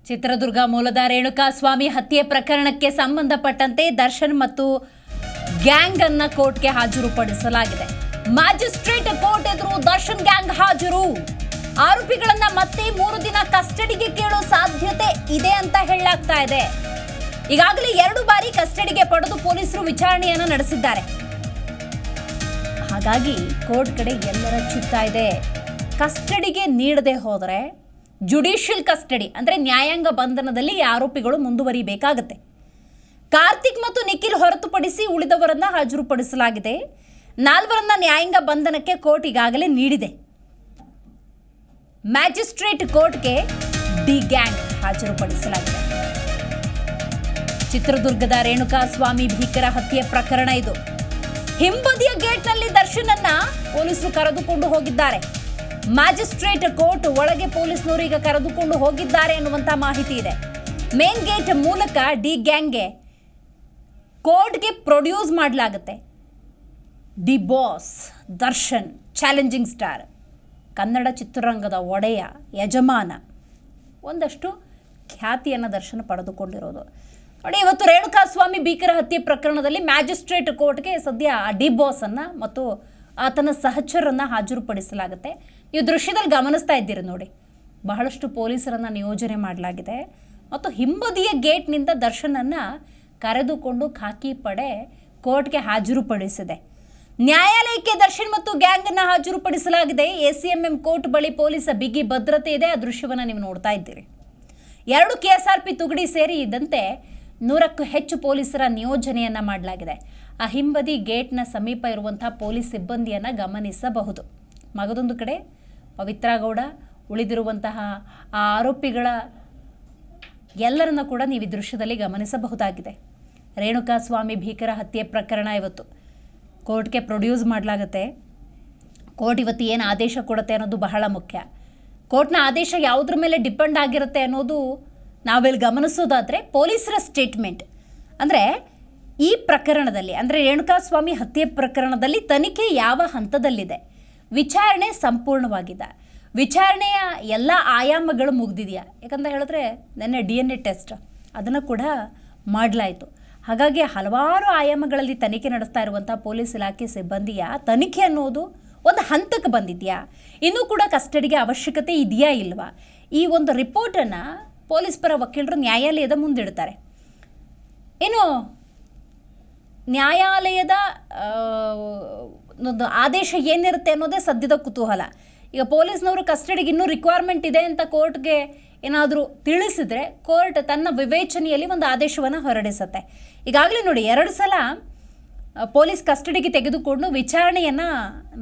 ಚಿತ್ರದುರ್ಗ ಮೂಲದ ರೇಣುಕಾಸ್ವಾಮಿ ಹತ್ಯೆ ಪ್ರಕರಣಕ್ಕೆ ಸಂಬಂಧಪಟ್ಟಂತೆ ದರ್ಶನ್ ಮತ್ತು ಗ್ಯಾಂಗ್ ಅನ್ನ ಕೋರ್ಟ್ಗೆ ಹಾಜರುಪಡಿಸಲಾಗಿದೆ. ಮ್ಯಾಜಿಸ್ಟ್ರೇಟ್ ಕೋರ್ಟ್ ಎದುರು ದರ್ಶನ್ ಗ್ಯಾಂಗ್ ಹಾಜರು. ಆರೋಪಿಗಳನ್ನ ಮತ್ತೆ 3 ದಿನ ಕಸ್ಟಡಿಗೆ ಕೇಳೋ ಸಾಧ್ಯತೆ ಇದೆ ಅಂತ ಹೇಳಲಾಗ್ತಾ ಇದೆ. ಈಗಾಗಲೇ 2 ಬಾರಿ ಕಸ್ಟಡಿಗೆ ಪಡೆದು ಪೊಲೀಸರು ವಿಚಾರಣೆಯನ್ನ ನಡೆಸಿದ್ದಾರೆ. ಹಾಗಾಗಿ ಕೋರ್ಟ್ ಕಡೆ ಎಲ್ಲರ ಚಿತ್ತ ಇದೆ. ಕಸ್ಟಡಿಗೆ ನೀಡದೆ ಹೋದರೆ ಜುಡಿಷಿಯಲ್ ಕಸ್ಟಡಿ ಅಂದರೆ ನ್ಯಾಯಾಂಗ ಬಂಧನದಲ್ಲಿ ಆರೋಪಿಗಳು ಮುಂದುವರಿಬೇಕಾಗುತ್ತೆ. ಕಾರ್ತಿಕ್ ಮತ್ತು ನಿಖಿಲ್ ಹೊರತುಪಡಿಸಿ ಉಳಿದವರನ್ನ ಹಾಜರುಪಡಿಸಲಾಗಿದೆ. 4 ನ್ಯಾಯಾಂಗ ಬಂಧನಕ್ಕೆ ಕೋರ್ಟ್ ಈಗಾಗಲೇ ನೀಡಿದೆ. ಮ್ಯಾಜಿಸ್ಟ್ರೇಟ್ ಕೋರ್ಟ್ಗೆ ಡಿ ಗ್ಯಾಂಗ್ ಹಾಜರುಪಡಿಸಲಾಗಿದೆ. ಚಿತ್ರದುರ್ಗದ ರೇಣುಕಾಸ್ವಾಮಿ ಭೀಕರ ಹತ್ಯೆ ಪ್ರಕರಣ ಇದು. ಹಿಂಬದಿಯ ಗೇಟ್ನಲ್ಲಿ ದರ್ಶನನ್ನ ಪೊಲೀಸರು ಕರೆದುಕೊಂಡು ಹೋಗಿದ್ದಾರೆ. ಮ್ಯಾಜಿಸ್ಟ್ರೇಟ್ ಕೋರ್ಟ್ ಒಳಗೆ ಪೊಲೀಸ್ನವರು ಈಗ ಕರೆದುಕೊಂಡು ಹೋಗಿದ್ದಾರೆ ಅನ್ನುವಂಥ ಮಾಹಿತಿ ಇದೆ. ಮೇನ್ ಗೇಟ್ ಮೂಲಕ ಡಿ ಗ್ಯಾಂಗ್ಗೆ ಕೋರ್ಟ್ಗೆ ಪ್ರೊಡ್ಯೂಸ್ ಮಾಡಲಾಗುತ್ತೆ. The boss Darshan, challenging star, Kannada ಚಿತ್ರರಂಗದ ಒಡೆಯ, ಯಜಮಾನ, ಒಂದಷ್ಟು ಖ್ಯಾತಿಯನ್ನು ದರ್ಶನ್ ಪಡೆದುಕೊಂಡಿರೋದು ನೋಡಿ. ಇವತ್ತು ರೇಣುಕಾಸ್ವಾಮಿ ಭೀಕರ ಹತ್ಯೆ ಪ್ರಕರಣದಲ್ಲಿ ಮ್ಯಾಜಿಸ್ಟ್ರೇಟ್ ಕೋರ್ಟ್ಗೆ ಸದ್ಯ ಡಿ ಬಾಸ್ ಅನ್ನ ಮತ್ತು ಆತನ ಸಹಚರನ್ನ ಹಾಜರುಪಡಿಸಲಾಗುತ್ತೆ. ನೀವು ದೃಶ್ಯದಲ್ಲಿ ಗಮನಿಸ್ತಾ ಇದ್ದೀರಿ ನೋಡಿ, ಬಹಳಷ್ಟು ಪೊಲೀಸರನ್ನ ನಿಯೋಜನೆ ಮಾಡಲಾಗಿದೆ ಮತ್ತು ಹಿಂಬದಿಯ ಗೇಟ್ನಿಂದ ದರ್ಶನನ್ನ ಕರೆದುಕೊಂಡು ಖಾಕಿ ಪಡೆ ಕೋರ್ಟ್ಗೆ ಹಾಜರುಪಡಿಸಿದೆ. ನ್ಯಾಯಾಲಯಕ್ಕೆ ದರ್ಶನ್ ಮತ್ತು ಗ್ಯಾಂಗ್ ಅನ್ನ ಹಾಜರುಪಡಿಸಲಾಗಿದೆ. ಎಸಿಎಂಎಂ ಕೋರ್ಟ್ ಬಳಿ ಪೊಲೀಸ ಬಿಗಿ ಭದ್ರತೆ ಇದೆ. ಆ ದೃಶ್ಯವನ್ನು ನೀವು ನೋಡ್ತಾ ಇದ್ದೀರಿ. 2 KSRP ತುಗಡಿ ಸೇರಿ ಇದ್ದಂತೆ 100ಕ್ಕೂ ಹೆಚ್ಚು ಪೊಲೀಸರ ನಿಯೋಜನೆಯನ್ನ ಮಾಡಲಾಗಿದೆ. ಆ ಹಿಂಬದಿ ಗೇಟ್ನ ಸಮೀಪ ಇರುವಂತಹ ಪೊಲೀಸ್ ಸಿಬ್ಬಂದಿಯನ್ನು ಗಮನಿಸಬಹುದು. ಮಗದೊಂದು ಕಡೆ ಪವಿತ್ರ ಗೌಡ, ಉಳಿದಿರುವಂತಹ ಆ ಆರೋಪಿಗಳ ಎಲ್ಲರನ್ನ ಕೂಡ ನೀವು ಈ ದೃಶ್ಯದಲ್ಲಿ ಗಮನಿಸಬಹುದಾಗಿದೆ. ರೇಣುಕಾಸ್ವಾಮಿ ಭೀಕರ ಹತ್ಯೆ ಪ್ರಕರಣ ಇವತ್ತು ಕೋರ್ಟ್ಗೆ ಪ್ರೊಡ್ಯೂಸ್ ಮಾಡಲಾಗುತ್ತೆ. ಕೋರ್ಟ್ ಇವತ್ತು ಏನು ಆದೇಶ ಕೊಡುತ್ತೆ ಅನ್ನೋದು ಬಹಳ ಮುಖ್ಯ. ಕೋರ್ಟ್ನ ಆದೇಶ ಯಾವುದ್ರ ಮೇಲೆ ಡಿಪೆಂಡ್ ಆಗಿರುತ್ತೆ ಅನ್ನೋದು ನಾವಿಲ್ಲಿ ಗಮನಿಸೋದಾದರೆ ಪೊಲೀಸರ ಸ್ಟೇಟ್ಮೆಂಟ್. ಅಂದರೆ ಈ ಪ್ರಕರಣದಲ್ಲಿ ಅಂದರೆ ರೇಣುಕಾಸ್ವಾಮಿ ಹತ್ಯೆ ಪ್ರಕರಣದಲ್ಲಿ ತನಿಖೆ ಯಾವ ಹಂತದಲ್ಲಿದೆ, ವಿಚಾರಣೆ ಸಂಪೂರ್ಣವಾಗಿದೆ, ವಿಚಾರಣೆಯ ಎಲ್ಲ ಆಯಾಮಗಳು ಮುಗಿದಿದೆಯಾ, ಯಾಕಂತ ಹೇಳಿದ್ರೆ ನೆನ್ನೆ DNA ಟೆಸ್ಟ್ ಅದನ್ನು ಕೂಡ ಮಾಡಲಾಯಿತು. ಹಾಗಾಗಿ ಹಲವಾರು ಆಯಾಮಗಳಲ್ಲಿ ತನಿಖೆ ನಡೆಸ್ತಾ ಇರುವಂಥ ಪೊಲೀಸ್ ಇಲಾಖೆ ಸಿಬ್ಬಂದಿಯ ತನಿಖೆ ಅನ್ನೋದು ಒಂದು ಹಂತಕ್ಕೆ ಬಂದಿದೆಯಾ, ಇನ್ನೂ ಕೂಡ ಕಸ್ಟಡಿಗೆ ಅವಶ್ಯಕತೆ ಇದೆಯಾ ಇಲ್ವಾ, ಈ ಒಂದು ರಿಪೋರ್ಟನ್ನು ಪೊಲೀಸ್ ಪರ ವಕೀಲರು ನ್ಯಾಯಾಲಯದ ಮುಂದಿಡ್ತಾರೆ. ಏನು ನ್ಯಾಯಾಲಯದ ಒಂದು ಆದೇಶ ಏನಿರುತ್ತೆ ಅನ್ನೋದೇ ಸದ್ಯದ ಕುತೂಹಲ. ಈಗ ಪೊಲೀಸ್ನವರು ಕಸ್ಟಡಿಗೆ ಇನ್ನೂ ರಿಕ್ವೈರ್ಮೆಂಟ್ ಇದೆ ಅಂತ ಕೋರ್ಟ್ಗೆ ಏನಾದರೂ ತಿಳಿಸಿದರೆ ಕೋರ್ಟ್ ತನ್ನ ವಿವೇಚನೆಯಲ್ಲಿ ಒಂದು ಆದೇಶವನ್ನು ಹೊರಡಿಸುತ್ತೆ. ಈಗಾಗಲೇ ನೋಡಿ 2 ಸಲ ಪೊಲೀಸ್ ಕಸ್ಟಡಿಗೆ ತೆಗೆದುಕೊಂಡು ವಿಚಾರಣೆಯನ್ನು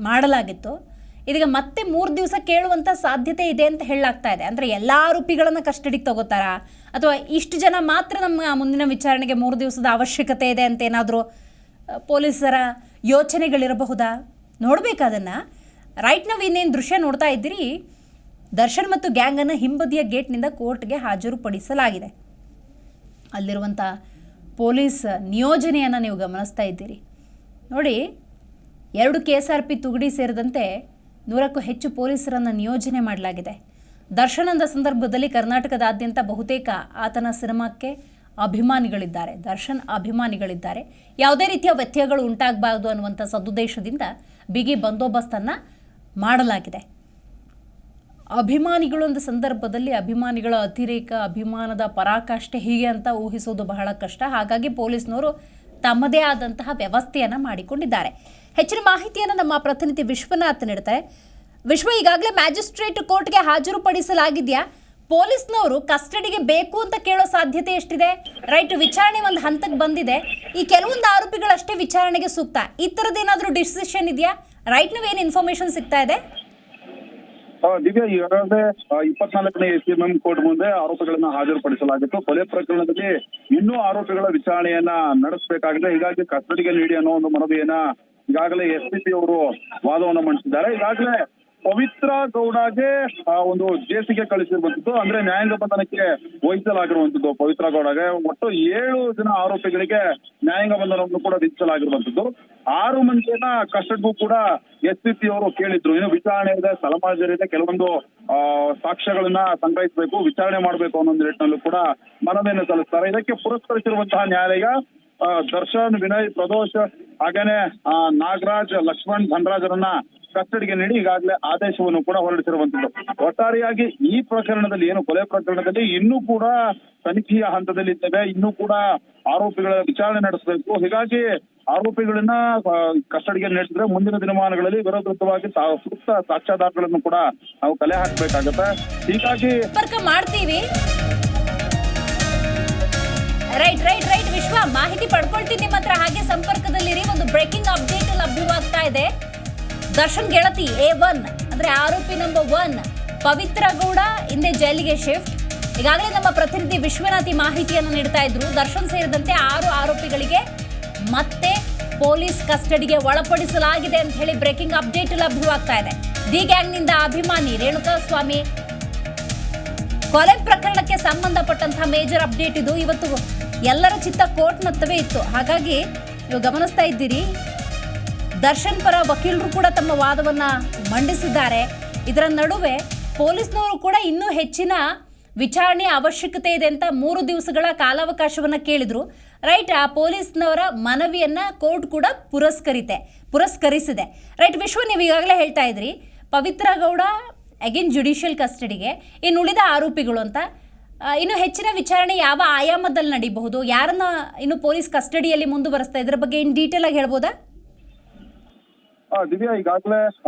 ಮಾಡಲಾಗಿತ್ತು. ಇದೀಗ ಮತ್ತೆ 3 ದಿವಸ ಕೇಳುವಂಥ ಸಾಧ್ಯತೆ ಇದೆ ಅಂತ ಹೇಳಲಾಗ್ತಾ ಇದೆ. ಅಂದರೆ ಎಲ್ಲ ಆರೋಪಿಗಳನ್ನು ಕಸ್ಟಡಿಗೆ ತಗೋತಾರಾ ಅಥವಾ ಇಷ್ಟು ಜನ ಮಾತ್ರ ನಮ್ಮ ಮುಂದಿನ ವಿಚಾರಣೆಗೆ 3 ದಿವಸದ ಅವಶ್ಯಕತೆ ಇದೆ ಅಂತ ಏನಾದರೂ ಪೊಲೀಸರ ಯೋಚನೆಗಳಿರಬಹುದಾ, ನೋಡಬೇಕದನ್ನು. ರೈಟ್ ನಾವು ಇನ್ನೇನು ದೃಶ್ಯ ನೋಡ್ತಾ ಇದ್ದೀರಿ, ದರ್ಶನ್ ಮತ್ತು ಗ್ಯಾಂಗನ್ನು ಹಿಂಬದಿಯ ಗೇಟ್ನಿಂದ ಕೋರ್ಟ್ಗೆ ಹಾಜರುಪಡಿಸಲಾಗಿದೆ. ಅಲ್ಲಿರುವಂಥ ಪೊಲೀಸ್ ನಿಯೋಜನೆಯನ್ನು ನೀವು ಗಮನಿಸ್ತಾ ಇದ್ದೀರಿ ನೋಡಿ. 2 KSRP ತುಗಡಿ ಸೇರಿದಂತೆ 100ಕ್ಕೂ ಹೆಚ್ಚು ಪೊಲೀಸರನ್ನು ನಿಯೋಜನೆ ಮಾಡಲಾಗಿದೆ. ದರ್ಶನ್ ಅಂದ ಸಂದರ್ಭದಲ್ಲಿ ಕರ್ನಾಟಕದಾದ್ಯಂತ ಬಹುತೇಕ ಆತನ ಸಿನಿಮಾಕ್ಕೆ ಅಭಿಮಾನಿಗಳಿದ್ದಾರೆ, ದರ್ಶನ್ ಅಭಿಮಾನಿಗಳಿದ್ದಾರೆ. ಯಾವುದೇ ರೀತಿಯ ವ್ಯತ್ಯಯಗಳು ಉಂಟಾಗಬಾರ್ದು ಅನ್ನುವಂಥ ಸದುದ್ದೇಶದಿಂದ ಬಿಗಿ ಬಂದೋಬಸ್ತನ್ನು ಮಾಡಲಾಗಿದೆ. ಅಭಿಮಾನಿಗಳು ಅಂದ ಸಂದರ್ಭದಲ್ಲಿ ಅಭಿಮಾನಿಗಳ ಅತಿರೇಕ, ಅಭಿಮಾನದ ಪರಾಕಾಷ್ಠೆ ಹೀಗೆ ಅಂತ ಊಹಿಸೋದು ಬಹಳ ಕಷ್ಟ. ಹಾಗಾಗಿ ಪೊಲೀಸ್ನವರು ತಮ್ಮದೇ ಆದಂತಹ ವ್ಯವಸ್ಥೆಯನ್ನು ಮಾಡಿಕೊಂಡಿದ್ದಾರೆ. ಹೆಚ್ಚಿನ ಮಾಹಿತಿಯನ್ನು ನಮ್ಮ ಪ್ರತಿನಿಧಿ ವಿಶ್ವನಾಥ್ ನೀಡ್ತಾರೆ. ವಿಶ್ವ, ಈಗಾಗಲೇ ಮ್ಯಾಜಿಸ್ಟ್ರೇಟ್ ಕೋರ್ಟ್ಗೆ ಹಾಜರುಪಡಿಸಲಾಗಿದೆಯಾ? ಪೊಲೀಸ್ನವರು ಕಸ್ಟಡಿಗೆ ಬೇಕು ಅಂತ ಕೇಳೋ ಸಾಧ್ಯತೆ ಎಷ್ಟಿದೆ? ರೈಟ್, ವಿಚಾರಣೆ ಒಂದು ಹಂತಕ್ಕೆ ಬಂದಿದೆ. ಈ ಕೆಲವೊಂದು ಆರೋಪಿಗಳಷ್ಟೇ ವಿಚಾರಣೆಗೆ ಸೂಕ್ತ, ಈ ಥರದ್ದೇನಾದರೂ ಡಿಸಿಷನ್ ಇದೆಯಾ? ರೈಟ್, ನೀವೇನು ಇನ್ಫಾರ್ಮೇಶನ್ ಸಿಗ್ತಾ ಇದೆ? ದಿವ್ಯಾ, ಈಗಾಗಲೇ 24ನೇ ಎಸಿಎಂಎಂ ಕೋರ್ಟ್ ಮುಂದೆ ಆರೋಪಿಗಳನ್ನ ಹಾಜರುಪಡಿಸಲಾಗಿತ್ತು. ಕೊಲೆ ಪ್ರಕರಣದಲ್ಲಿ ಇನ್ನೂ ಆರೋಪಿಗಳ ವಿಚಾರಣೆಯನ್ನ ನಡೆಸಬೇಕಾಗಿದೆ. ಹೀಗಾಗಿ ಕಸ್ಟಡಿಗೆ ನೀಡಿ ಅನ್ನೋ ಒಂದು ಮನವಿಯನ್ನ ಈಗಾಗಲೇ SPP ಅವರು ವಾದವನ್ನು ಮಂಡಿಸಿದ್ದಾರೆ. ಈಗಾಗಲೇ ಪವಿತ್ರ ಗೌಡಗೆ ಒಂದು ಜೇಸಿಗೆ ಕಳಿಸಿರುವಂತದ್ದು, ಅಂದ್ರೆ ನ್ಯಾಯಾಂಗ ಬಂಧನಕ್ಕೆ ವಹಿಸಲಾಗಿರುವಂತದ್ದು. ಪವಿತ್ರ ಗೌಡಗೆ ಒಟ್ಟು 7 ಜನ ಆರೋಪಿಗಳಿಗೆ ನ್ಯಾಯಾಂಗ ಬಂಧನವನ್ನು ಕೂಡ ವಿಧಿಸಲಾಗಿರುವಂತದ್ದು. 6 ಮಂದಿಯನ್ನ ಕಸ್ಟಡಿಗೂ ಕೂಡ SPP ಅವರು ಕೇಳಿದ್ರು. ಇನ್ನು ವಿಚಾರಣೆ ಇದೆ, ಸ್ಥಳಮಾಜರಿದೆ, ಕೆಲವೊಂದು ಸಾಕ್ಷ್ಯಗಳನ್ನ ಸಂಗ್ರಹಿಸಬೇಕು, ವಿಚಾರಣೆ ಮಾಡಬೇಕು ಅನ್ನೋ ನಿಟ್ಟಿನಲ್ಲೂ ಕೂಡ ಮನವಿಯನ್ನು ಸಲ್ಲಿಸ್ತಾರೆ. ಇದಕ್ಕೆ ಪುರಸ್ಕರಿಸಿರುವಂತಹ ನ್ಯಾಯಾಲಯ ದರ್ಶನ್, ವಿನಯ್, ಪ್ರದೋಷ್ ಹಾಗೇನೆ ನಾಗರಾಜ್, ಲಕ್ಷ್ಮಣ್, ಧನರಾಜರನ್ನ ಕಸ್ಟಡಿಗೆ ನೀಡಿ ಈಗಾಗಲೇ ಆದೇಶವನ್ನು ಕೂಡ ಹೊರಡಿಸಿರುವಂತದ್ದು. ಒಟ್ಟಾರೆಯಾಗಿ ಈ ಪ್ರಕರಣದಲ್ಲಿ ಏನು ಕೊಲೆ ಪ್ರಕರಣದಲ್ಲಿ ಇನ್ನೂ ಕೂಡ ತನಿಖೆಯ ಹಂತದಲ್ಲಿ ಇದ್ದೇವೆ, ಇನ್ನೂ ಕೂಡ ಆರೋಪಿಗಳ ವಿಚಾರಣೆ ನಡೆಸಬೇಕು. ಹೀಗಾಗಿ ಆರೋಪಿಗಳನ್ನ ಕಸ್ಟಡಿಗೆ ನೀಡಿದ್ರೆ ಮುಂದಿನ ದಿನಮಾನಗಳಲ್ಲಿ ವಿರೋಧಿತವಾಗಿ ಸೂಕ್ತ ಸಾಕ್ಷ್ಯಾಧಾರಗಳನ್ನು ಕೂಡ ನಾವು ಕಲೆ ಹಾಕಬೇಕಾಗತ್ತೆ. ಹೀಗಾಗಿ ಸಂಪರ್ಕ ಮಾಡ್ತೀವಿ. ರೈಟ್ ವಿಶ್ವ, ಮಾಹಿತಿ ಪಡ್ಕೊಳ್ತೀನಿ ನಿಮ್ಮ ಹತ್ರ, ಹಾಗೆ ಸಂಪರ್ಕದಲ್ಲಿರಿ. ಒಂದು ಬ್ರೇಕಿಂಗ್ ಅಪ್ಡೇಟ್ ಲಭ್ಯವಾಗ್ತಾ ಇದೆ. ದರ್ಶನ್ ಗೆಳತಿ A1 ಅಂದ್ರೆ ಆರೋಪಿ ನಂಬರ್ 1 ಪವಿತ್ರ ಗೌಡ ಹಿಂದೆ ಜೈಲಿಗೆ ಶಿಫ್ಟ್. ಈಗಾಗಲೇ ನಮ್ಮ ಪ್ರತಿನಿಧಿ ವಿಶ್ವನಾಥಿ ಮಾಹಿತಿಯನ್ನು ನೀಡ್ತಾ ಇದ್ರು. ದರ್ಶನ್ ಸೇರಿದಂತೆ 6 ಆರೋಪಿಗಳಿಗೆ ಮತ್ತೆ ಪೊಲೀಸ್ ಕಸ್ಟಡಿಗೆ ಒಳಪಡಿಸಲಾಗಿದೆ ಅಂತ ಹೇಳಿ ಬ್ರೇಕಿಂಗ್ ಅಪ್ಡೇಟ್ ಲಭ್ಯವಾಗ್ತಾ ಇದೆ. ಡಿ ಗ್ಯಾಂಗ್ನಿಂದ ಅಭಿಮಾನಿ ರೇಣುಕಾಸ್ವಾಮಿ ಕೊಲೆ ಪ್ರಕರಣಕ್ಕೆ ಸಂಬಂಧಪಟ್ಟಂತಹ ಮೇಜರ್ ಅಪ್ಡೇಟ್ ಇದು. ಇವತ್ತು ಎಲ್ಲರ ಚಿತ್ತ ಕೋರ್ಟ್ನತ್ತವೇ ಇತ್ತು. ಹಾಗಾಗಿ ನೀವು ಗಮನಿಸ್ತಾ ಇದ್ದೀರಿ, ದರ್ಶನ್ ಪರ ವಕೀಲರು ಕೂಡ ತಮ್ಮ ವಾದವನ್ನ ಮಂಡಿಸಿದ್ದಾರೆ. ಇದರ ನಡುವೆ ಪೊಲೀಸ್ನವರು ಕೂಡ ಇನ್ನೂ ಹೆಚ್ಚಿನ ವಿಚಾರಣೆಯ ಅವಶ್ಯಕತೆ ಇದೆ ಅಂತ 3 ದಿವಸಗಳ ಕಾಲಾವಕಾಶವನ್ನ ಕೇಳಿದ್ರು. ರೈಟ್, ಆ ಪೊಲೀಸ್ನವರ ಮನವಿಯನ್ನ ಕೋರ್ಟ್ ಕೂಡ ಪುರಸ್ಕರಿಸಿದೆ. ರೈಟ್ ವಿಶ್ವ, ನೀವು ಈಗಾಗಲೇ ಹೇಳ್ತಾ ಇದ್ರಿ ಪವಿತ್ರ ಗೌಡ ಅಗೇನ್ ಜುಡಿಷಿಯಲ್ ಕಸ್ಟಡಿಗೆ, ಇನ್ನು ಉಳಿದ ಆರೋಪಿಗಳು ಅಂತ. ಇನ್ನು ಹೆಚ್ಚಿನ ವಿಚಾರಣೆ ಯಾವ ಆಯಾಮದಲ್ಲಿ ನಡೀಬಹುದು, ಯಾರನ್ನ ಇನ್ನು ಪೊಲೀಸ್ ಕಸ್ಟಡಿಯಲ್ಲಿ ಮುಂದುವರಿಸ್ತಾ, ಇದರ ಬಗ್ಗೆ ಇನ್ ಡೀಟೇಲ್ ಆಗಿ ಹೇಳ್ಬೋದಾ? ದಿವ್ಯಾ, ಈಗಾಗಲೇ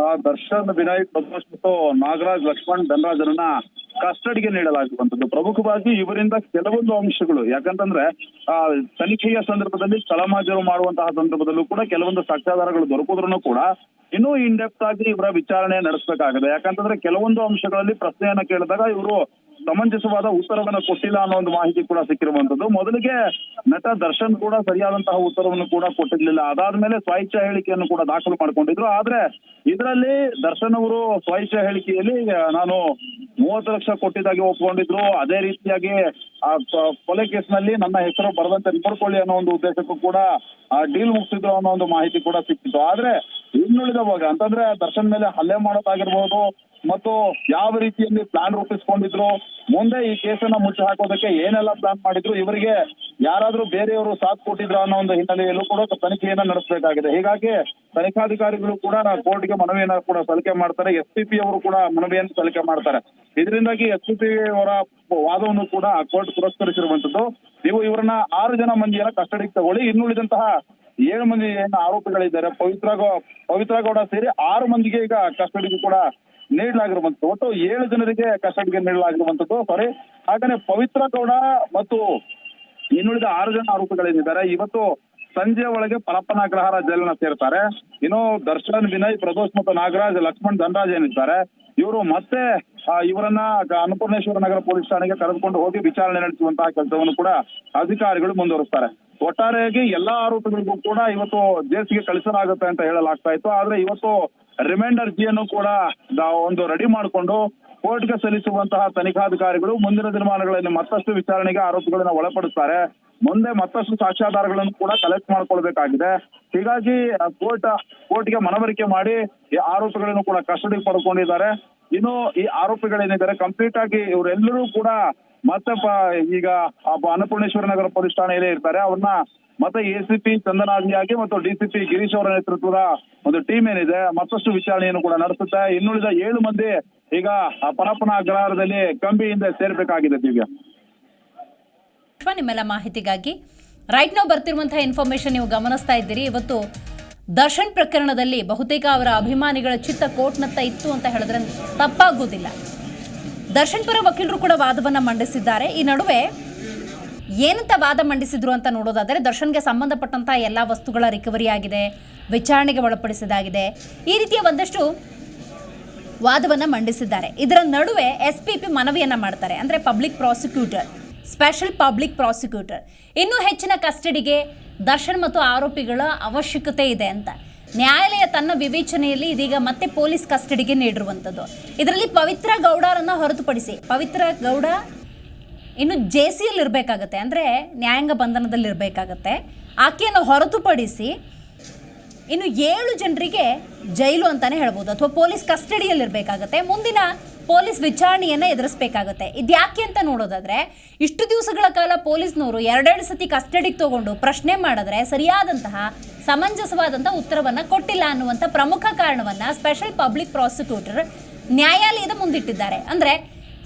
ದರ್ಶನ್, ವಿನಯ್, ಪ್ರದೋಷ್ ಮತ್ತು ನಾಗರಾಜ್, ಲಕ್ಷ್ಮಣ್, ಧನರಾಜರನ್ನ ಕಸ್ಟಡಿಗೆ ನೀಡಲಾಗಿರುವಂತದ್ದು. ಪ್ರಮುಖವಾಗಿ ಇವರಿಂದ ಕೆಲವೊಂದು ಅಂಶಗಳು, ಯಾಕಂತಂದ್ರೆ ತನಿಖೆಯ ಸಂದರ್ಭದಲ್ಲಿ ಸ್ಥಳಮಾಜರು ಮಾಡುವಂತಹ ಸಂದರ್ಭದಲ್ಲೂ ಕೂಡ ಕೆಲವೊಂದು ಸಾಕ್ಷ್ಯಾಧಾರಗಳು ದೊರಕುದ್ರೂ ಕೂಡ ಇನ್ನೂ ಇನ್ ಡೆಪ್ತ್ ಆಗಿ ಇವರ ವಿಚಾರಣೆ ನಡೆಸಬೇಕಾಗಿದೆ. ಯಾಕಂತಂದ್ರೆ ಕೆಲವೊಂದು ಅಂಶಗಳಲ್ಲಿ ಪ್ರಶ್ನೆಯನ್ನ ಕೇಳಿದಾಗ ಇವರು ಸಮಂಜಸವಾದ ಉತ್ತರವನ್ನ ಕೊಟ್ಟಿಲ್ಲ ಅನ್ನೋ ಒಂದು ಮಾಹಿತಿ ಕೂಡ ಸಿಕ್ಕಿರುವಂತದ್ದು. ಮೊದಲಿಗೆ ನಟ ದರ್ಶನ್ ಕೂಡ ಸರಿಯಾದಂತಹ ಉತ್ತರವನ್ನು ಕೂಡ ಕೊಟ್ಟಿರ್ಲಿಲ್ಲ. ಅದಾದ್ಮೇಲೆ ಸ್ವಇಚ್ಛಾ ಹೇಳಿಕೆಯನ್ನು ಕೂಡ ದಾಖಲು ಮಾಡ್ಕೊಂಡಿದ್ರು. ಆದ್ರೆ ಇದರಲ್ಲಿ ದರ್ಶನ್ ಅವರು ಸ್ವಇಚ್ಛಾ ಹೇಳಿಕೆಯಲ್ಲಿ ನಾನು 30 ಲಕ್ಷ ಕೊಟ್ಟಿದ್ದಾಗಿ ಒಪ್ಕೊಂಡಿದ್ರು. ಅದೇ ರೀತಿಯಾಗಿ ಆ ಕೊಲೆ ಕೇಸ್ನಲ್ಲಿ ನನ್ನ ಹೆಸರು ಬರದಂತೆ ನೋಡ್ಕೊಳ್ಳಿ ಅನ್ನೋ ಒಂದು ಉದ್ದೇಶಕ್ಕೂ ಕೂಡ ಡೀಲ್ ಮುಗಿಸಿದ್ರು ಅನ್ನೋ ಒಂದು ಮಾಹಿತಿ ಕೂಡ ಸಿಕ್ಕಿತ್ತು. ಆದ್ರೆ ಇನ್ನುಳಿದವಾಗ ಅಂತಂದ್ರೆ ದರ್ಶನ್ ಮೇಲೆ ಹಲ್ಲೆ ಮಾಡೋದಾಗಿರ್ಬೋದು ಮತ್ತು ಯಾವ ರೀತಿಯಲ್ಲಿ ಪ್ಲಾನ್ ರೂಪಿಸ್ಕೊಂಡಿದ್ರು, ಮುಂದೆ ಈ ಕೇಸನ್ನ ಮುಚ್ಚಿ ಹಾಕೋದಕ್ಕೆ ಏನೆಲ್ಲ ಪ್ಲಾನ್ ಮಾಡಿದ್ರು, ಇವರಿಗೆ ಯಾರಾದ್ರೂ ಬೇರೆಯವರು ಸಾಥ್ ಕೊಟ್ಟಿದ್ರ ಅನ್ನೋ ಒಂದು ಹಿನ್ನೆಲೆಯಲ್ಲೂ ಕೂಡ ತನಿಖೆಯನ್ನ ನಡೆಸಬೇಕಾಗಿದೆ. ಹೀಗಾಗಿ ತನಿಖಾಧಿಕಾರಿಗಳು ಕೂಡ ಕೋರ್ಟ್ಗೆ ಮನವಿಯನ್ನ ಕೂಡ ಸಲ್ಲಿಕೆ ಮಾಡ್ತಾರೆ. SPP ಅವರು ಕೂಡ ಮನವಿಯನ್ನು ಸಲ್ಲಿಕೆ ಮಾಡ್ತಾರೆ. ಇದರಿಂದಾಗಿ SPP ಅವರ ವಾದವನ್ನು ಕೂಡ ಕೋರ್ಟ್ ಪುರಸ್ಕರಿಸಿರುವಂತದ್ದು. ನೀವು ಇವರನ್ನ 6 ಜನ ಮಂದಿಯನ್ನ ಕಸ್ಟಡಿಗೆ ತಗೊಳ್ಳಿ, ಇನ್ನುಳಿದಂತಹ 7 ಮಂದಿ ಏನು ಆರೋಪಿಗಳಿದ್ದಾರೆ ಪವಿತ್ರ ಗೌಡ ಸೇರಿ 6 ಮಂದಿಗೆ ಈಗ ಕಸ್ಟಡಿಗೆ ಕೂಡ ನೀಡಲಾಗಿರುವಂತದ್ದು. ಒಟ್ಟು 7 ಜನರಿಗೆ ಕಸ್ಟಡಿಗೆ ನೀಡಲಾಗಿರುವಂತದ್ದು. ಹಾಗೇನೆ ಪವಿತ್ರ ಗೌಡ ಮತ್ತು ಇನ್ನುಳಿದ 6 ಜನ ಆರೋಪಿಗಳೇನಿದ್ದಾರೆ ಇವತ್ತು ಸಂಜೆ ಒಳಗೆ ಪರಪ್ಪನಾಗ್ರಹಾರ ಜೈಲನ್ನ ಸೇರ್ತಾರೆ. ಇನ್ನು ದರ್ಶನ್, ವಿನಯ್, ಪ್ರದೋಷ್ ಮತ್ತು ನಾಗರಾಜ್, ಲಕ್ಷ್ಮಣ್, ಧನರಾಜ್ ಏನಿದ್ದಾರೆ ಇವರು ಮತ್ತೆ ಇವರನ್ನ ಅನ್ನಪೂರ್ಣೇಶ್ವರ ನಗರ ಪೊಲೀಸ್ ಠಾಣೆಗೆ ಕರೆದುಕೊಂಡು ಹೋಗಿ ವಿಚಾರಣೆ ನಡೆಸುವಂತಹ ಕೆಲಸವನ್ನು ಕೂಡ ಅಧಿಕಾರಿಗಳು ಮುಂದುವರಿಸ್ತಾರೆ. ಒಟ್ಟಾರೆಯಾಗಿ ಎಲ್ಲಾ ಆರೋಪಿಗಳಿಗೂ ಕೂಡ ಇವತ್ತು ಜೈಲಿಗೆ ಕಳಿಸಲಾಗುತ್ತೆ ಅಂತ ಹೇಳಲಾಗ್ತಾ ಇತ್ತು. ಆದ್ರೆ ಇವತ್ತು ರಿಮೈಂಡರ್ ಜಿಯನ್ನು ಕೂಡ ಒಂದು ರೆಡಿ ಮಾಡಿಕೊಂಡು ಕೋರ್ಟ್ಗೆ ಸಲ್ಲಿಸುವಂತಹ ತನಿಖಾಧಿಕಾರಿಗಳು ಮುಂದಿನ ದಿನಮಾನಗಳಲ್ಲಿ ಮತ್ತಷ್ಟು ವಿಚಾರಣೆಗೆ ಆರೋಪಿಗಳನ್ನ ಒಳಪಡಿಸ್ತಾರೆ. ಮುಂದೆ ಮತ್ತಷ್ಟು ಸಾಕ್ಷ್ಯಾಧಾರಗಳನ್ನು ಕೂಡ ಕಲೆಕ್ಟ್ ಮಾಡ್ಕೊಳ್ಬೇಕಾಗಿದೆ. ಹೀಗಾಗಿ ಕೋರ್ಟ್ಗೆ ಮನವರಿಕೆ ಮಾಡಿ ಈ ಆರೋಪಿಗಳನ್ನು ಕೂಡ ಕಸ್ಟಡಿಗೆ ಪಡ್ಕೊಂಡಿದ್ದಾರೆ. ಇನ್ನು ಈ ಆರೋಪಿಗಳೇನಿದ್ದಾರೆ ಕಂಪ್ಲೀಟ್ ಆಗಿ ಇವರೆಲ್ಲರೂ ಕೂಡ ಮತ್ತೆ ಈಗ ಅನ್ನಪೂರ್ಣೇಶ್ವರ ನಗರ ಪೊಲೀಸ್ ಠಾಣೆಯಲ್ಲೇ ಇರ್ತಾರೆ. ಅವ್ರನ್ನ ಮತ್ತೆ ACP ಚಂದನಾದಿಯಾಗಿ ಮತ್ತು DCP ಗಿರೀಶ್ ಅವರ ನೇತೃತ್ವದ ಒಂದು ಟೀಮ್ ಏನಿದೆ ಮತ್ತಷ್ಟು ವಿಚಾರಣೆಯನ್ನು ಕೂಡ ನಡೆಸುತ್ತೆ. ಇನ್ನುಳಿದ 7 ಮಂದಿ ಈಗ ಪರಪ್ಪನ ಅಗ್ರಹಾರದಲ್ಲಿ ಕಂಬಿ ಹಿಂದೆ ಸೇರ್ಬೇಕಾಗಿದೆ. ದಿವ್ಯಾ, ನಿಮ್ಮೆಲ್ಲ ಮಾಹಿತಿಗಾಗಿ ರೈಟ್ ನಾವು ಬರ್ತಿರುವಂತಹ ಇನ್ಫಾರ್ಮೇಶನ್ ನೀವು ಗಮನಿಸ್ತಾ ಇದ್ದೀರಿ. ಇವತ್ತು ದರ್ಶನ್ ಪ್ರಕರಣದಲ್ಲಿ ಬಹುತೇಕ ಅವರ ಅಭಿಮಾನಿಗಳ ಚಿತ್ತ ಕೋರ್ಟ್ನತ್ತ ಇತ್ತು ಅಂತ ಹೇಳಿದ್ರೆ ತಪ್ಪಾಗುವುದಿಲ್ಲ. ದರ್ಶನ್ ಪರ ವಕೀಲರು ಕೂಡ ವಾದವನ್ನ ಮಂಡಿಸಿದ್ದಾರೆ. ಈ ನಡುವೆ ಏನಂತ ವಾದ ಮಂಡಿಸಿದ್ರು ಅಂತ ನೋಡೋದಾದರೆ, ದರ್ಶನ್ಗೆ ಸಂಬಂಧಪಟ್ಟಂತಹ ಎಲ್ಲ ವಸ್ತುಗಳ ರಿಕವರಿ ಆಗಿದೆ, ವಿಚಾರಣೆಗೆ ಒಳಪಡಿಸಿದಾಗಿದೆ, ಈ ರೀತಿಯ ಒಂದಷ್ಟು ವಾದವನ್ನ ಮಂಡಿಸಿದ್ದಾರೆ. ಇದರ ನಡುವೆ SPP ಮನವಿಯನ್ನ ಮಾಡ್ತಾರೆ. ಅಂದರೆ ಸ್ಪೆಷಲ್ ಪಬ್ಲಿಕ್ ಪ್ರಾಸಿಕ್ಯೂಟರ್ ಇನ್ನೂ ಹೆಚ್ಚಿನ ಕಸ್ಟಡಿಗೆ ದರ್ಶನ್ ಮತ್ತು ಆರೋಪಿಗಳ ಅವಶ್ಯಕತೆ ಇದೆ ಅಂತ. ನ್ಯಾಯಾಲಯ ತನ್ನ ವಿವೇಚನೆಯಲ್ಲಿ ಇದೀಗ ಮತ್ತೆ ಪೊಲೀಸ್ ಕಸ್ಟಡಿಗೆ ನೀಡಿರುವಂಥದ್ದು. ಇದರಲ್ಲಿ ಪವಿತ್ರ ಗೌಡರನ್ನು ಹೊರತುಪಡಿಸಿ, ಪವಿತ್ರ ಗೌಡ ಇನ್ನು ಜೆಸಿಯಲ್ಲಿ ಇರಬೇಕಾಗತ್ತೆ, ಅಂದರೆ ನ್ಯಾಯಾಂಗ ಬಂಧನದಲ್ಲಿ ಇರಬೇಕಾಗತ್ತೆ. ಆಕೆಯನ್ನು ಹೊರತುಪಡಿಸಿ ಇನ್ನು 7 ಜನರಿಗೆ ಜೈಲು ಅಂತಲೇ ಹೇಳ್ಬೋದು, ಅಥವಾ ಪೊಲೀಸ್ ಕಸ್ಟಡಿಯಲ್ಲಿ ಇರಬೇಕಾಗತ್ತೆ. ಮುಂದಿನ ಪೊಲೀಸ್ ವಿಚಾರಣೆಯನ್ನು ಎದುರಿಸಬೇಕಾಗುತ್ತೆ. ಇದ್ಯಾಕೆ ಅಂತ ನೋಡೋದಾದರೆ, ಇಷ್ಟು ದಿವಸಗಳ ಕಾಲ ಪೊಲೀಸ್ನವರು 2 ಸತಿ ಕಸ್ಟಡಿಗೆ ತಗೊಂಡು ಪ್ರಶ್ನೆ ಮಾಡಿದ್ರೆ ಸರಿಯಾದಂತಹ ಸಮಂಜಸವಾದಂಥ ಉತ್ತರವನ್ನು ಕೊಟ್ಟಿಲ್ಲ ಅನ್ನುವಂಥ ಪ್ರಮುಖ ಕಾರಣವನ್ನು ಸ್ಪೆಷಲ್ ಪಬ್ಲಿಕ್ ಪ್ರಾಸಿಕ್ಯೂಟರ್ ನ್ಯಾಯಾಲಯದ ಮುಂದಿಟ್ಟಿದ್ದಾರೆ. ಅಂದರೆ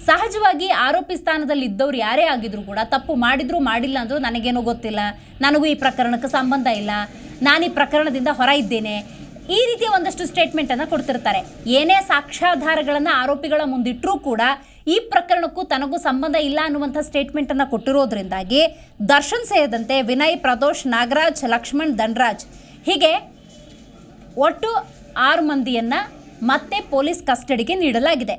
ಸಹಜವಾಗಿ ಆರೋಪಿ ಸ್ಥಾನದಲ್ಲಿ ಇದ್ದವ್ರು ಯಾರೇ ಆಗಿದ್ರು ಕೂಡ ತಪ್ಪು ಮಾಡಿದ್ರು ಮಾಡಿಲ್ಲ ಅಂದರೂ ನನಗೇನೋ ಗೊತ್ತಿಲ್ಲ, ನನಗೂ ಈ ಪ್ರಕರಣಕ್ಕೆ ಸಂಬಂಧ ಇಲ್ಲ, ನಾನು ಈ ಪ್ರಕರಣದಿಂದ ಹೊರ ಇದ್ದೇನೆ, ಈ ರೀತಿಯ ಒಂದಷ್ಟು ಸ್ಟೇಟ್ಮೆಂಟನ್ನು ಕೊಡ್ತಿರ್ತಾರೆ. ಏನೇ ಸಾಕ್ಷ್ಯಾಧಾರಗಳನ್ನು ಆರೋಪಿಗಳ ಮುಂದಿಟ್ಟರೂ ಕೂಡ ಈ ಪ್ರಕರಣಕ್ಕೂ ತನಗೂ ಸಂಬಂಧ ಇಲ್ಲ ಅನ್ನುವಂಥ ಸ್ಟೇಟ್ಮೆಂಟನ್ನು ಕೊಟ್ಟಿರೋದ್ರಿಂದಾಗಿ ದರ್ಶನ್ ಸೇರಿದಂತೆ ವಿನಯ್, ಪ್ರದೋಷ್, ನಾಗರಾಜ್, ಲಕ್ಷ್ಮಣ್, ಧನ್ರಾಜ್ ಹೀಗೆ ಒಟ್ಟು 6 ಮಂದಿಯನ್ನು ಮತ್ತೆ ಪೊಲೀಸ್ ಕಸ್ಟಡಿಗೆ ನೀಡಲಾಗಿದೆ.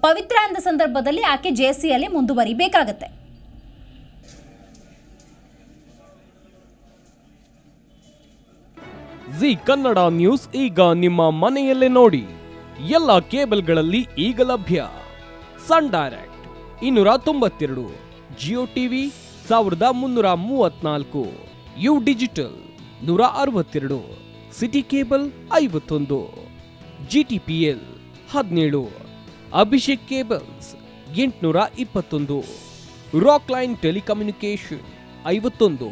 ಪವಿತ್ರ ಅಂದ ಸಂದರ್ಭದಲ್ಲಿ ಆಕೆ ಜೆಸಿಯಲ್ಲಿ ಮುಂದುವರಿಬೇಕಾಗತ್ತೆ. ಜಿ ಕನ್ನಡ ನ್ಯೂಸ್ ಈಗ ನಿಮ್ಮ ಮನೆಯಲ್ಲೇ ನೋಡಿ. ಎಲ್ಲ ಕೇಬಲ್ಗಳಲ್ಲಿ ಈಗ ಲಭ್ಯ. Sun Direct 292, Jio TV 1334, U digital 162, City cable 51, GTPL 17, Abhishek cables 821, Rockline telecommunication 51,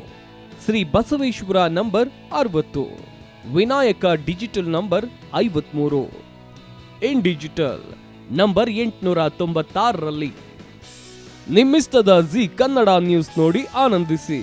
Shri Basaveshwara number 60, Vinayaka digital number 53, in digital number 896ರಲ್ಲಿ. ನಿಮ್ಮಿಷ್ಟದ ಜಿ ಕನ್ನಡ ನ್ಯೂಸ್ ನೋಡಿ ಆನಂದಿಸಿ.